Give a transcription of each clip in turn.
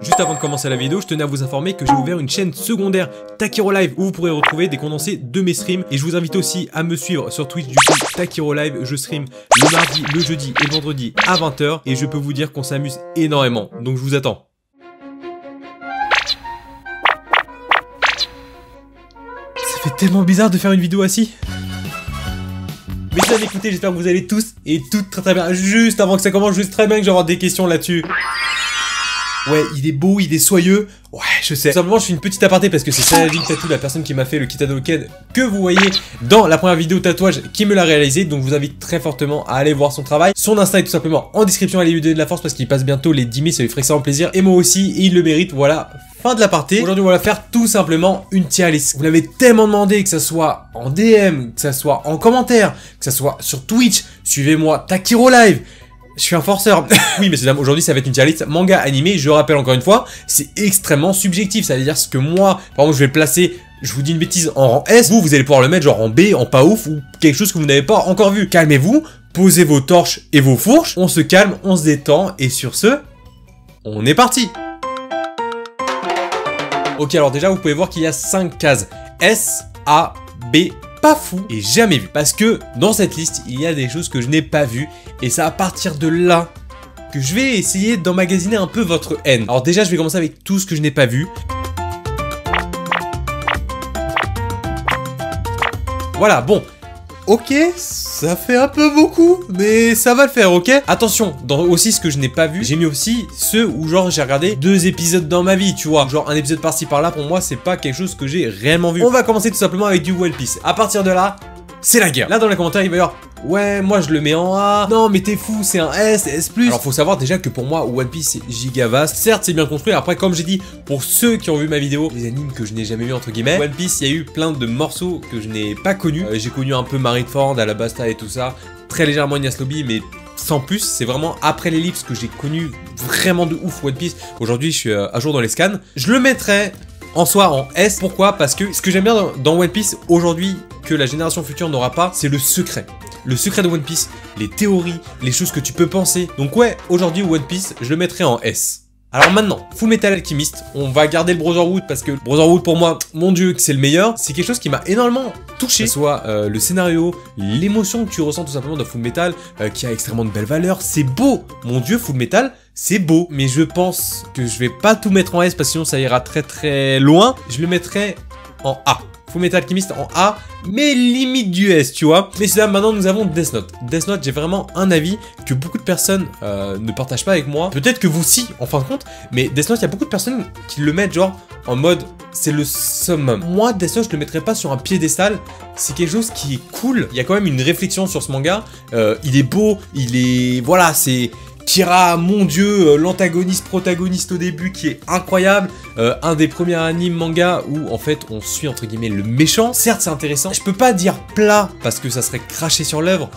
Juste avant de commencer la vidéo, je tenais à vous informer que j'ai ouvert une chaîne secondaire Takiro Live où vous pourrez retrouver des condensés de mes streams. Et je vous invite aussi à me suivre sur Twitch du coup Takiro Live. Je stream le mardi, le jeudi et le vendredi à 20 h. Et je peux vous dire qu'on s'amuse énormément. Donc je vous attends. Ça fait tellement bizarre de faire une vidéo assis. Mais ça écoutez, j'espère que vous allez tous et toutes très bien. Juste avant que ça commence, juste très bien que j'ai avoir des questions là-dessus. Ouais, il est beau, il est soyeux. Ouais, je sais. Tout simplement, je fais une petite aparté parce que c'est Saladin Tattoo, la personne qui m'a fait le Kitano Ken que vous voyez dans la première vidéo tatouage qui me l'a réalisé. Donc, je vous invite très fortement à aller voir son travail. Son Insta est tout simplement en description. Allez lui donner de la force parce qu'il passe bientôt les 10 000. Ça lui ferait extrêmement plaisir. Et moi aussi, il le mérite. Voilà. Fin de l'aparté. Aujourd'hui, on va faire tout simplement une tier list. Vous l'avez tellement demandé, que ça soit en DM, que ça soit en commentaire, que ça soit sur Twitch. Suivez-moi, Takiro Live. Je suis un forceur. Oui, messieurs dames, aujourd'hui ça va être une tier list manga animé. Je rappelle encore une fois, c'est extrêmement subjectif. Ça veut dire ce que moi, par exemple, je vais le placer, je vous dis une bêtise, en rang S. Vous allez pouvoir le mettre genre en B, en pas ouf, ou quelque chose que vous n'avez pas encore vu. Calmez-vous, posez vos torches et vos fourches. On se calme, on se détend. Et sur ce, on est parti. Ok, alors déjà, vous pouvez voir qu'il y a 5 cases. S, A, B, pas fou et jamais vu. Parce que dans cette liste, il y a des choses que je n'ai pas vues. Et c'est à partir de là que je vais essayer d'emmagasiner un peu votre haine. Alors déjà, je vais commencer avec tout ce que je n'ai pas vu. Voilà, bon. Ok, ça fait un peu beaucoup, mais ça va le faire, ok? Attention, dans aussi ce que je n'ai pas vu, j'ai mis aussi ceux où genre j'ai regardé 2 épisodes dans ma vie, tu vois. Genre un épisode par-ci par-là, pour moi, c'est pas quelque chose que j'ai réellement vu. On va commencer tout simplement avec du One Piece. À partir de là, c'est la guerre. Là, dans les commentaires, il va y avoir... Ouais, moi je le mets en A. Non, mais t'es fou, c'est un S, S+. Alors, faut savoir déjà que pour moi, One Piece, c'est giga vaste. Certes, c'est bien construit. Après, comme j'ai dit, pour ceux qui ont vu ma vidéo, les animes que je n'ai jamais vu, entre guillemets, One Piece, il y a eu plein de morceaux que je n'ai pas connus. J'ai connu un peu Marineford, Alabasta et tout ça. Très légèrement Enies Lobby, mais sans plus. C'est vraiment après l'ellipse que j'ai connu vraiment de ouf One Piece. Aujourd'hui, je suis à jour dans les scans. Je le mettrais en soi en S. Pourquoi? Parce que ce que j'aime bien dans One Piece aujourd'hui, que la génération future n'aura pas, c'est le secret. Le secret de One Piece, les théories, les choses que tu peux penser. Donc ouais, aujourd'hui One Piece, je le mettrai en S. Alors maintenant, Full Metal Alchemist, on va garder le Brotherhood parce que Brotherhood pour moi, mon dieu, que c'est le meilleur. C'est quelque chose qui m'a énormément touché. Que ce soit le scénario, l'émotion que tu ressens tout simplement dans Full Metal, qui a extrêmement de belles valeurs. C'est beau, mon dieu, Full Metal, c'est beau. Mais je pense que je vais pas tout mettre en S parce que sinon ça ira très très loin. Je le mettrai en A. Full Metal Alchemist en A, mais limite du S, tu vois. Mais là, maintenant, nous avons Death Note. Death Note, j'ai vraiment un avis que beaucoup de personnes ne partagent pas avec moi. Peut-être que vous si, en fin de compte, mais Death Note, il y a beaucoup de personnes qui le mettent genre en mode, c'est le summum. Moi, Death Note, je le mettrais pas sur un piédestal. C'est quelque chose qui est cool. Il y a quand même une réflexion sur ce manga. Il est beau, il est... Voilà, c'est... Kira, mon dieu, l'antagoniste protagoniste au début qui est incroyable, un des premiers animes manga où en fait on suit entre guillemets le méchant. Certes c'est intéressant, je peux pas dire plat parce que ça serait craché sur l'œuvre,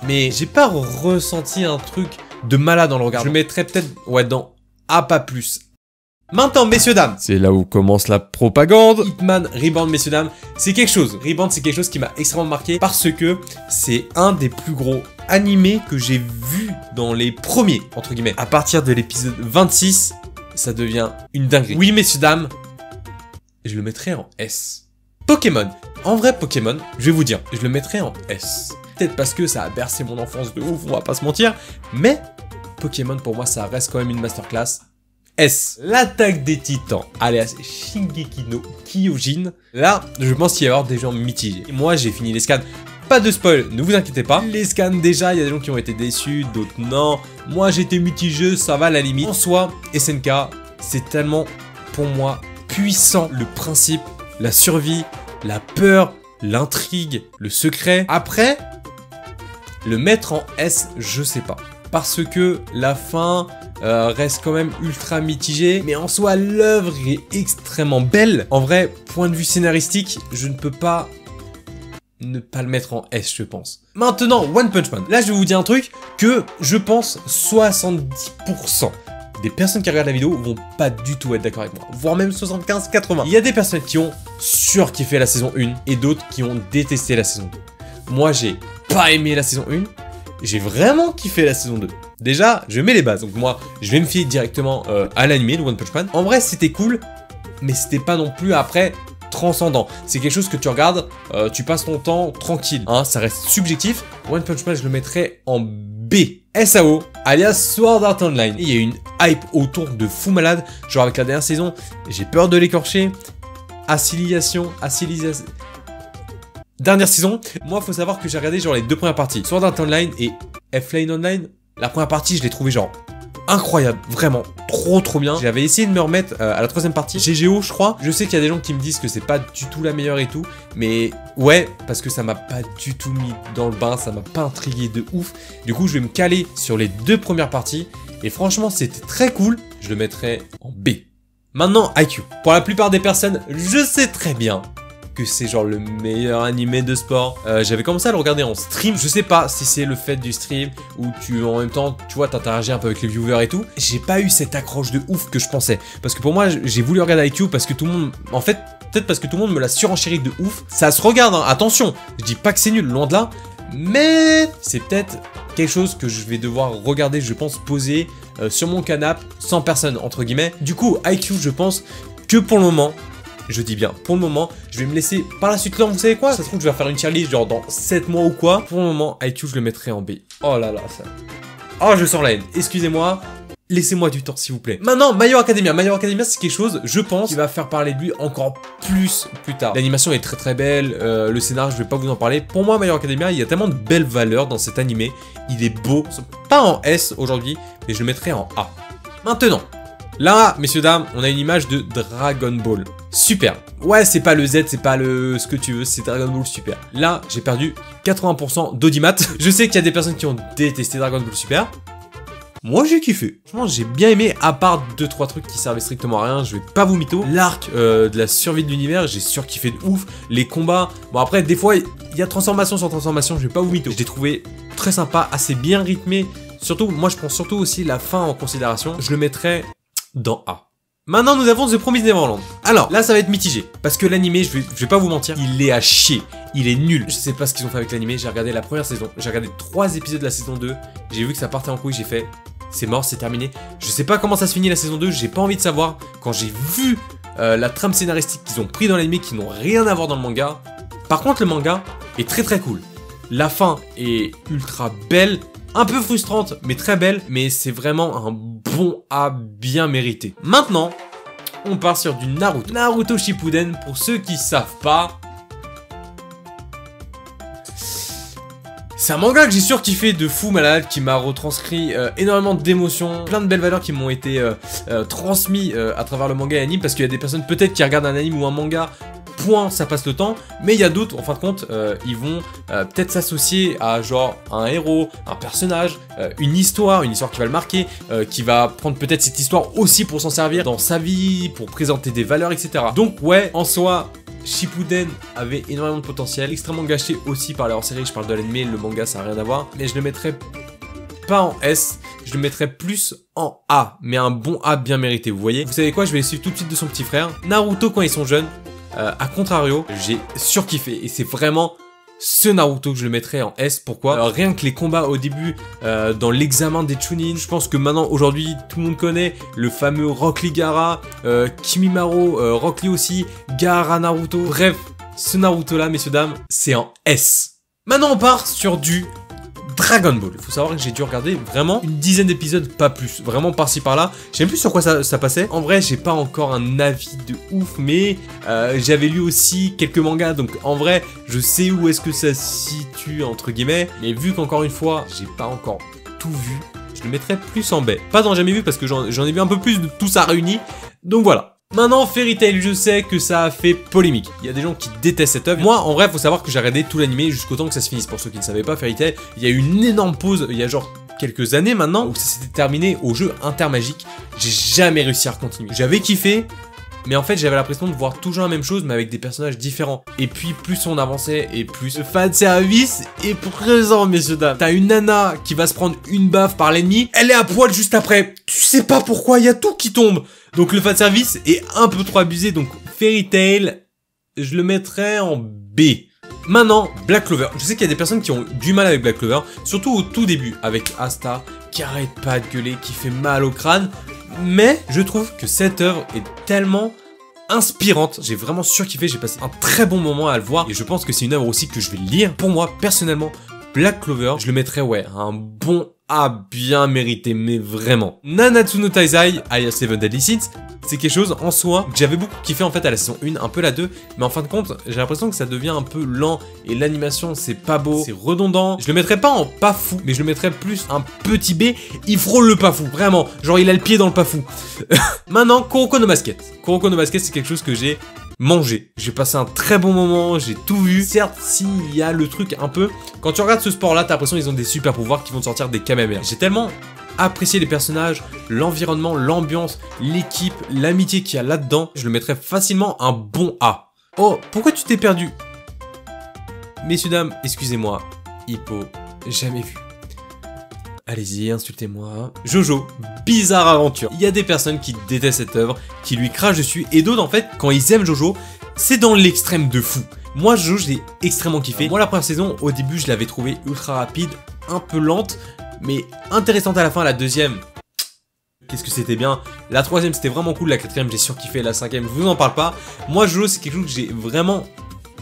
mais j'ai pas ressenti un truc de malade dans le regard. Je le mettrais peut-être ouais dans A pas plus. Maintenant, messieurs dames, c'est là où commence la propagande. Hitman Reborn, messieurs dames, c'est quelque chose. Reborn, c'est quelque chose qui m'a extrêmement marqué parce que c'est un des plus gros animés que j'ai vu dans les premiers, entre guillemets. À partir de l'épisode 26, ça devient une dinguerie. Oui, messieurs dames, je le mettrai en S. Pokémon. En vrai, Pokémon, je vais vous dire, je le mettrai en S. Peut-être parce que ça a bercé mon enfance de ouf, on va pas se mentir. Mais Pokémon, pour moi, ça reste quand même une masterclass. S. L'attaque des titans, alias Shingeki no Kyojin. Là, je pense qu'il va y avoir des gens mitigés. Moi, j'ai fini les scans. Pas de spoil, ne vous inquiétez pas. Les scans, déjà, il y a des gens qui ont été déçus, d'autres non. Moi, j'étais mitigeux, ça va à la limite. En soi, SNK, c'est tellement, pour moi, puissant. Le principe, la survie, la peur, l'intrigue, le secret. Après, le mettre en S, je sais pas. Parce que la fin... reste quand même ultra mitigé, mais en soi l'œuvre est extrêmement belle. En vrai, point de vue scénaristique, je ne peux pas ne pas le mettre en S, je pense. Maintenant, One Punch Man. Là, je vais vous dire un truc que je pense 70% des personnes qui regardent la vidéo vont pas du tout être d'accord avec moi, voire même 75-80. Il y a des personnes qui ont surkiffé la saison 1 et d'autres qui ont détesté la saison 2. Moi, j'ai pas aimé la saison 1, j'ai vraiment kiffé la saison 2. déjà, je mets les bases. Donc moi, je vais me fier directement à l'animé de One Punch Man. En vrai, c'était cool, mais c'était pas non plus après transcendant. C'est quelque chose que tu regardes, tu passes ton temps tranquille. Hein, ça reste subjectif. One Punch Man, je le mettrais en B. SAO, alias Sword Art Online. Il y a une hype autour de fou malade. Genre avec la dernière saison, j'ai peur de l'écorcher. Assimilation. Dernière saison, moi faut savoir que j'ai regardé genre les 2 premières parties, Sword Art Online et F-Lane Online. La première partie, je l'ai trouvé genre incroyable, vraiment trop bien. J'avais essayé de me remettre à la 3e partie, GGO je crois. Je sais qu'il y a des gens qui me disent que c'est pas du tout la meilleure et tout, mais ouais, parce que ça m'a pas du tout mis dans le bain, ça m'a pas intrigué de ouf. Du coup, je vais me caler sur les 2 premières parties et franchement, c'était très cool. Je le mettrais en B. Maintenant, IQ. Pour la plupart des personnes, je sais très bien que c'est genre le meilleur animé de sport. J'avais commencé à le regarder en stream. Je sais pas si c'est le fait du stream où tu, en même temps, tu vois, t'interagis un peu avec les viewers et tout. J'ai pas eu cette accroche de ouf que je pensais. Parce que pour moi, j'ai voulu regarder IQ parce que tout le monde, en fait, peut-être parce que tout le monde me l'a surenchéri de ouf. Ça se regarde, hein. Attention, je dis pas que c'est nul, loin de là. Mais c'est peut-être quelque chose que je vais devoir regarder, je pense, poser sur mon canapé, sans personne, entre guillemets. Du coup, IQ, je pense que pour le moment, je dis bien, pour le moment, je vais me laisser par la suite là, vous savez quoi? Ça se trouve, je vais faire une tier list genre dans 7 mois ou quoi. Pour le moment, IQ, je le mettrai en B. Oh là là, ça... Oh, je sens la haine. Excusez-moi. Laissez-moi du temps, s'il vous plaît. Maintenant, My Hero Academia. My Hero Academia, c'est quelque chose, je pense, qui va faire parler de lui encore plus tard. L'animation est très belle. Le scénario, je vais pas vous en parler. Pour moi, My Hero Academia, il y a tellement de belles valeurs dans cet animé. Il est beau. Pas en S aujourd'hui, mais je le mettrai en A. Maintenant, là, messieurs, dames, on a une image de Dragon Ball. Super. Ouais, c'est pas le Z, c'est pas le ce que tu veux, c'est Dragon Ball Super. Là, j'ai perdu 80% d'audimat. Je sais qu'il y a des personnes qui ont détesté Dragon Ball Super. Moi, j'ai kiffé. Franchement, j'ai bien aimé, à part 2-3 trucs qui servaient strictement à rien, je vais pas vous mytho. L'arc de la survie de l'univers, j'ai surkiffé de ouf. Les combats, bon après, des fois, il y a transformation sur transformation, je vais pas vous mytho. Je l'ai trouvé très sympa, assez bien rythmé. Surtout, moi, je prends surtout aussi la fin en considération. Je le mettrais dans A. Maintenant, nous avons The Promised Neverland. Alors, là, ça va être mitigé. Parce que l'animé, je vais pas vous mentir, il est à chier. Il est nul. Je sais pas ce qu'ils ont fait avec l'animé. J'ai regardé la première saison. J'ai regardé 3 épisodes de la saison 2. J'ai vu que ça partait en couille. J'ai fait, c'est mort, c'est terminé. Je sais pas comment ça se finit la saison 2. J'ai pas envie de savoir. Quand j'ai vu la trame scénaristique qu'ils ont pris dans l'animé, qui n'ont rien à voir dans le manga. Par contre, le manga est très cool. La fin est ultra belle. Un peu frustrante, mais très belle, mais c'est vraiment un bon A bien mérité. Maintenant, on part sur du Naruto. Naruto Shippuden, pour ceux qui savent pas, c'est un manga que j'ai surkiffé de fou malade, qui m'a retranscrit énormément d'émotions, plein de belles valeurs qui m'ont été transmises à travers le manga et l'anime, parce qu'il y a des personnes peut-être qui regardent un anime ou un manga, point, ça passe le temps, mais il y a d'autres, en fin de compte, ils vont peut-être s'associer à genre un héros, un personnage, une histoire qui va le marquer, qui va prendre peut-être cette histoire aussi pour s'en servir dans sa vie, pour présenter des valeurs, etc. Donc ouais, en soi, Shippuden avait énormément de potentiel, extrêmement gâché aussi par la hors-série, je parle de l'anime, le manga ça n'a rien à voir, mais je le mettrais pas en S, je le mettrais plus en A, mais un bon A bien mérité, vous voyez. Vous savez quoi, je vais le suivre tout de suite de son petit frère. Naruto quand ils sont jeunes, à contrario, j'ai surkiffé et c'est vraiment ce Naruto que je le mettrais en S. Pourquoi? Rien que les combats au début, dans l'examen des Chunin, je pense que maintenant, aujourd'hui, tout le monde connaît le fameux Rock Lee Gaara, Kimimaro, Rock Lee aussi, Gaara Naruto. Bref, ce Naruto là, messieurs dames, c'est en S. Maintenant, on part sur du Dragon Ball. Il faut savoir que j'ai dû regarder vraiment une dizaine d'épisodes, pas plus. Vraiment par-ci par-là. Je sais même plus sur quoi ça passait. En vrai, j'ai pas encore un avis de ouf, mais j'avais lu aussi quelques mangas. Donc en vrai, je sais où est-ce que ça se situe, entre guillemets. Mais vu qu'encore une fois, j'ai pas encore tout vu, je le mettrais plus en B. Pas dans jamais vu parce que j'en ai vu un peu plus de tout ça réuni. Donc voilà. Maintenant, Fairy Tail, je sais que ça a fait polémique. Il y a des gens qui détestent cette œuvre. Moi, en vrai, faut savoir que j'ai regardé tout l'animé jusqu'au temps que ça se finisse. Pour ceux qui ne savaient pas, Fairy Tail, il y a eu une énorme pause, il y a genre quelques années maintenant, où ça s'était terminé au jeu Intermagique. J'ai jamais réussi à continuer. J'avais kiffé, mais en fait, j'avais l'impression de voir toujours la même chose, mais avec des personnages différents. Et puis, plus on avançait, et plus le fanservice est présent, messieurs dames. T'as une nana qui va se prendre une baffe par l'ennemi, elle est à poil juste après. Tu sais pas pourquoi, il y a tout qui tombe. Donc le fanservice est un peu trop abusé, donc Fairy Tail, je le mettrais en B. Maintenant, Black Clover. Je sais qu'il y a des personnes qui ont du mal avec Black Clover, surtout au tout début, avec Asta, qui arrête pas de gueuler, qui fait mal au crâne. Mais je trouve que cette œuvre est tellement inspirante. J'ai vraiment surkiffé, j'ai passé un très bon moment à le voir. Et je pense que c'est une œuvre aussi que je vais lire. Pour moi, personnellement, Black Clover, je le mettrais, ouais, un bon A bien mérité, mais vraiment. Nanatsu no Taizai, alias Seven Deadly Sins, c'est quelque chose en soi que j'avais beaucoup kiffé en fait à la saison 1, un peu la 2, mais en fin de compte, j'ai l'impression que ça devient un peu lent, et l'animation c'est pas beau, c'est redondant. Je le mettrais pas en pas fou, mais je le mettrais plus un petit B, il frôle le pas fou, vraiment, genre il a le pied dans le pas fou. Maintenant, Kuroko no Basket. Kuroko no Basket, c'est quelque chose que j'ai mangé. J'ai passé un très bon moment, j'ai tout vu. Certes, s'il y a le truc un peu... Quand tu regardes ce sport-là, t'as l'impression qu'ils ont des super pouvoirs qui vont te sortir des Kamehameha. J'ai tellement apprécié les personnages, l'environnement, l'ambiance, l'équipe, l'amitié qu'il y a là-dedans. Je le mettrais facilement un bon A. Oh, pourquoi tu t'es perdu? Messieurs, dames, excusez-moi. Hippo, jamais vu. Allez-y, insultez-moi. Jojo, bizarre aventure. Il y a des personnes qui détestent cette œuvre, qui lui crachent dessus, et d'autres en fait, quand ils aiment Jojo, c'est dans l'extrême de fou. Moi, Jojo, je l'ai extrêmement kiffé. Moi, la première saison, au début, je l'avais trouvé ultra rapide, un peu lente, mais intéressante à la fin. La deuxième, qu'est-ce que c'était bien. La troisième, c'était vraiment cool. La quatrième, j'ai surkiffé. La cinquième, je vous en parle pas. Moi, Jojo, c'est quelque chose que j'ai vraiment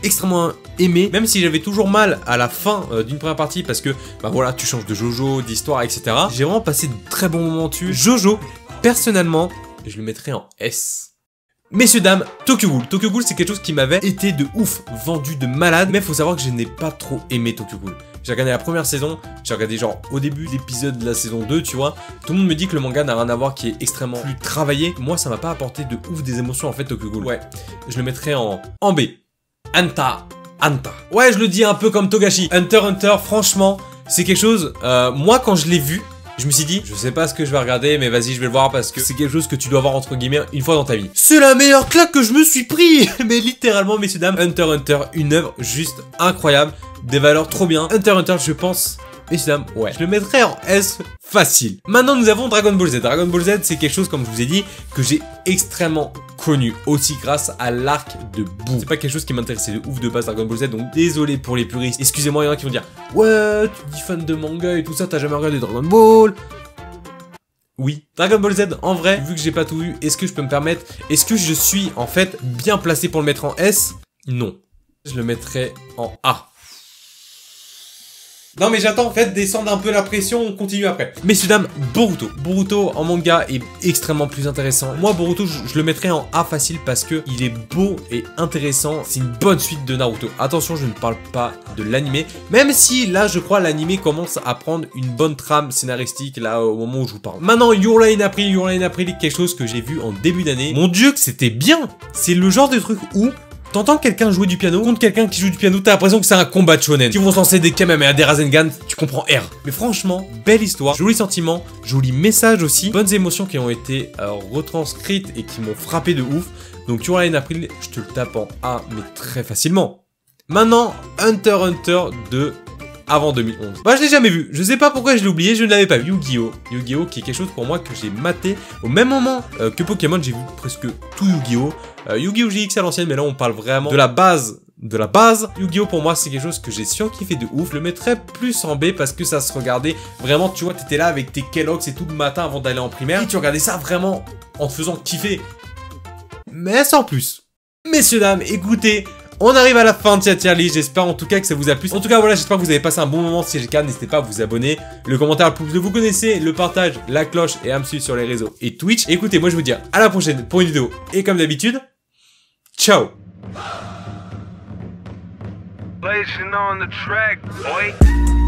extrêmement aimé, même si j'avais toujours mal à la fin d'une première partie parce que bah voilà, tu changes de Jojo, d'histoire, etc. J'ai vraiment passé de très bons moments dessus. Jojo, personnellement, je le mettrais en S. Messieurs, dames, Tokyo Ghoul. Tokyo Ghoul, c'est quelque chose qui m'avait été de ouf, vendu de malade, mais faut savoir que je n'ai pas trop aimé Tokyo Ghoul. J'ai regardé la première saison, j'ai regardé genre au début l'épisode de la saison 2, tu vois. Tout le monde me dit que le manga n'a rien à voir, qui est extrêmement plus travaillé. Moi, ça m'a pas apporté de ouf des émotions en fait, Tokyo Ghoul. Ouais, je le mettrais en B. Anta. Ouais, je le dis un peu comme Togashi. Hunter x Hunter, franchement, c'est quelque chose... moi, quand je l'ai vu, je me suis dit, je sais pas ce que je vais regarder, mais vas-y, je vais le voir parce que c'est quelque chose que tu dois voir entre guillemets une fois dans ta vie. C'est la meilleure claque que je me suis pris. Mais littéralement, messieurs, dames, Hunter x Hunter, une œuvre juste incroyable, des valeurs trop bien. Hunter x Hunter, je pense... Messieurs, dames, ouais, je le mettrais en S facile. Maintenant, nous avons Dragon Ball Z. Dragon Ball Z, c'est quelque chose, comme je vous ai dit, que j'ai extrêmement connu, aussi grâce à l'arc de Boo. C'est pas quelque chose qui m'intéressait de ouf de base, Dragon Ball Z, donc désolé pour les puristes. Excusez-moi, il y en a qui vont dire « Ouais, tu dis fan de manga et tout ça, t'as jamais regardé Dragon Ball ?» Oui, Dragon Ball Z, en vrai, vu que j'ai pas tout vu, est-ce que je peux me permettre... Est-ce que je suis, en fait, bien placé pour le mettre en S? Non. Je le mettrais en A. Non mais j'attends, faites descendre un peu la pression, on continue après. Messieurs, dames, Boruto. Boruto en manga est extrêmement plus intéressant. Moi, Boruto, je le mettrais en A facile parce que il est beau et intéressant. C'est une bonne suite de Naruto. Attention, je ne parle pas de l'animé. Même si, là, je crois, l'animé commence à prendre une bonne trame scénaristique, là, au moment où je vous parle. Maintenant, Your Lie in April. Your Lie in April, quelque chose que j'ai vu en début d'année. Mon dieu, que c'était bien. C'est le genre de truc où... T'entends quelqu'un jouer du piano contre quelqu'un qui joue du piano, t'as l'impression que c'est un combat de shonen. Qui vont se lancer des Kamehameha, des Rasengan, tu comprends R. Mais franchement, belle histoire, joli sentiment, joli message aussi, bonnes émotions qui ont été retranscrites et qui m'ont frappé de ouf. Donc Your Lie in April, je te le tape en A, mais très facilement. Maintenant, Hunter x Hunter de avant 2011. Bah je l'ai jamais vu, je sais pas pourquoi je l'ai oublié, je ne l'avais pas vu. Yu-Gi-Oh! Yu-Gi-Oh! Qui est quelque chose pour moi que j'ai maté au même moment que Pokémon, j'ai vu presque tout Yu-Gi-Oh! Yu-Gi-Oh! GX à l'ancienne, mais là on parle vraiment de la base. Yu-Gi-Oh! Pour moi c'est quelque chose que j'ai surkiffé de ouf. Je le mettrais plus en B parce que ça se regardait vraiment, tu vois, t'étais là avec tes Kellogg's et tout le matin avant d'aller en primaire. Et tu regardais ça vraiment en te faisant kiffer. Mais sans plus. Messieurs, dames, écoutez, on arrive à la fin de cette tier list, j'espère en tout cas que ça vous a plu. En tout cas voilà, j'espère que vous avez passé un bon moment. Si c'est le cas, n'hésitez pas à vous abonner, le commentaire le plus de vous connaissez, le partage, la cloche et à me suivre sur les réseaux et Twitch. Écoutez, moi je vous dis à la prochaine pour une vidéo et comme d'habitude, ciao. Blazing on the track, boy.